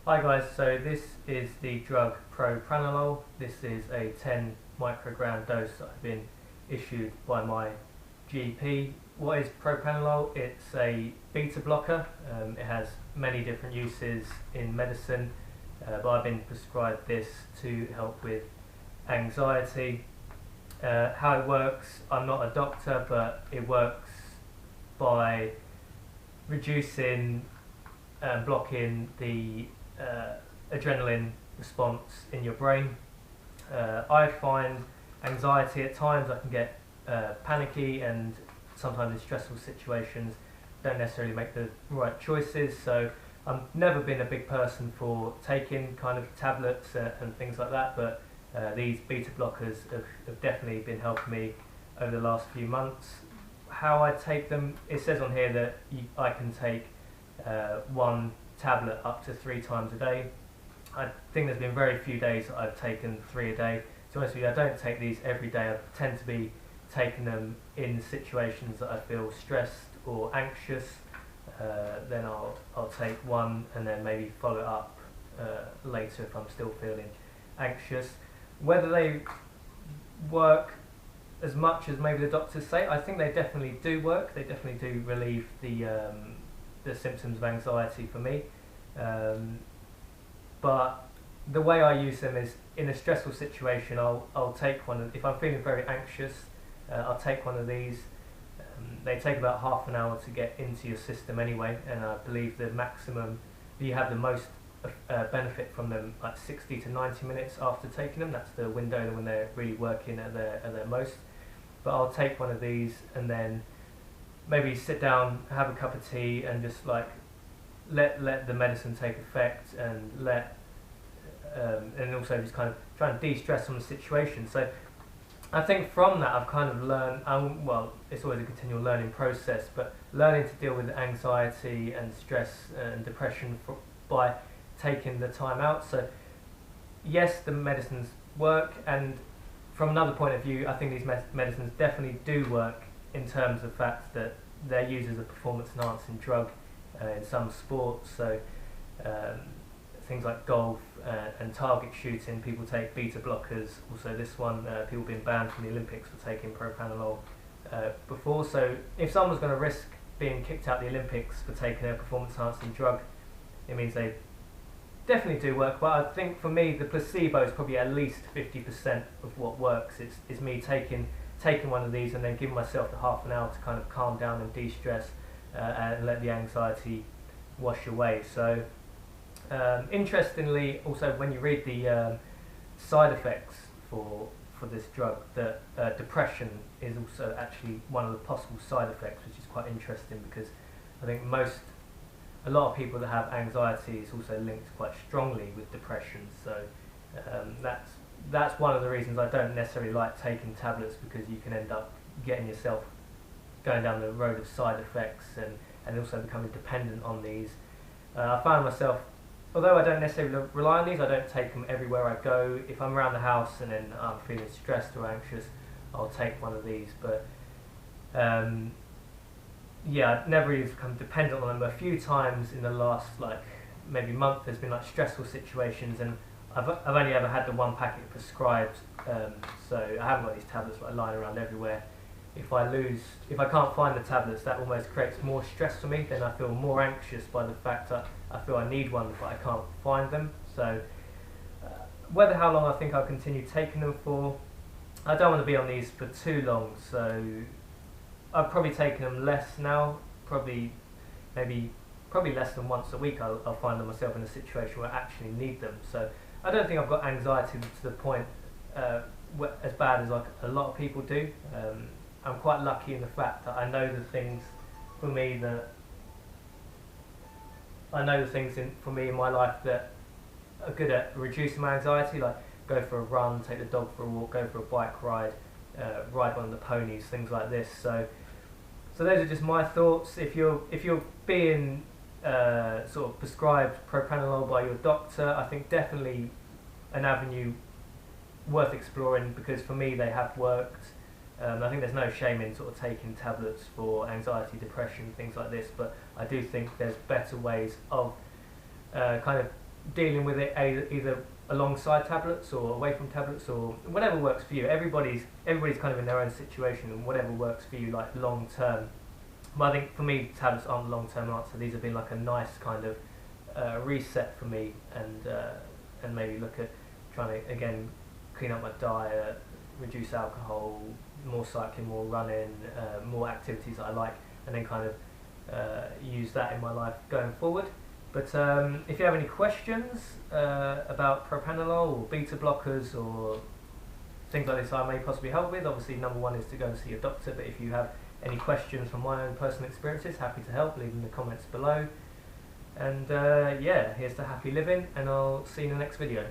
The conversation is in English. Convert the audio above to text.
Hi guys, so this is the drug Propranolol. This is a 10 microgram dose that I've been issued by my GP. What is Propranolol? It's a beta blocker. It has many different uses in medicine, but I've been prescribed this to help with anxiety. How it works, I'm not a doctor, but it works by reducing and blocking the adrenaline response in your brain. I find anxiety at times, I can get panicky, and sometimes in stressful situations don't necessarily make the right choices, so I've never been a big person for taking kind of tablets and things like that, but these beta blockers have definitely been helping me over the last few months. How I take them, it says on here that I can take one tablet up to 3 times a day. I think there's been very few days that I've taken 3 a day. To be honest with you, I don't take these every day. I tend to be taking them in situations that I feel stressed or anxious. Then I'll take one and then maybe follow it up later if I'm still feeling anxious. Whether they work as much as maybe the doctors say, I think they definitely do work. They definitely do relieve the symptoms of anxiety for me. But the way I use them is in a stressful situation. I'll take one. If I'm feeling very anxious, I'll take one of these. They take about half an hour to get into your system anyway, and I believe the maximum you have the most benefit from them, like 60 to 90 minutes after taking them. That's the window when they're really working at their most. But I'll take one of these and then maybe sit down, have a cup of tea, and just like let the medicine take effect, and and also just kind of try and de-stress from the situation. So I think from that I've kind of learned, well, it's always a continual learning process, but learning to deal with anxiety and stress and depression by taking the time out. So yes, the medicines work, and from another point of view, I think these medicines definitely do work in terms of the fact that they're used as a performance enhancing drug in some sports. So things like golf and target shooting, people take beta blockers. Also this one, people have been banned from the Olympics for taking Propranolol before. So if someone's going to risk being kicked out of the Olympics for taking a performance enhancing drug, it means they definitely do work. But I think for me, the placebo is probably at least 50% of what works. It's me taking one of these and then giving myself the half an hour to kind of calm down and de-stress and let the anxiety wash away. So interestingly, also when you read the side effects for this drug, that depression is also actually one of the possible side effects, which is quite interesting, because I think a lot of people that have anxiety is also linked quite strongly with depression. So that's one of the reasons I don't necessarily like taking tablets, because you can end up getting yourself going down the road of side effects and also becoming dependent on these. I found myself, although I don't necessarily rely on these, I don't take them everywhere I go. If I'm around the house and then I'm feeling stressed or anxious, I'll take one of these. But yeah, I've never really become dependent on them. A few times in the last maybe month, there's been stressful situations, and I've only ever had the one packet prescribed, so I haven't got these tablets lying around everywhere. If I can't find the tablets, that almost creates more stress for me. Then I feel more anxious by the fact that I feel I need one, but I can't find them. So how long I think I'll continue taking them for, I don't want to be on these for too long. So I've probably taken them less now, probably less than once a week. I'll find myself in a situation where I actually need them. So I don't think I've got anxiety to the point as bad as a lot of people do. I'm quite lucky in the fact that I know the things for me in my life that are good at reducing my anxiety, like go for a run, take the dog for a walk, go for a bike ride, ride one of the ponies, things like this. So those are just my thoughts. If you're being sort of prescribed Propranolol by your doctor, I think definitely an avenue worth exploring, because for me they have worked. I think there's no shame in sort of taking tablets for anxiety, depression, things like this, but I do think there's better ways of kind of dealing with it either alongside tablets or away from tablets or whatever works for you. Everybody's kind of in their own situation, and whatever works for you, like long term. But I think for me, tablets aren't the long term answer. These have been like a nice kind of reset for me, and maybe look at trying to again clean up my diet, reduce alcohol, more cycling, more running, more activities that I like, and then kind of use that in my life going forward. But if you have any questions about propranolol or beta blockers or things like this I may possibly help with, obviously number one is to go and see your doctor, but if you have any questions from my own personal experiences, happy to help, leave them in the comments below. And yeah, here's to happy living, and I'll see you in the next video.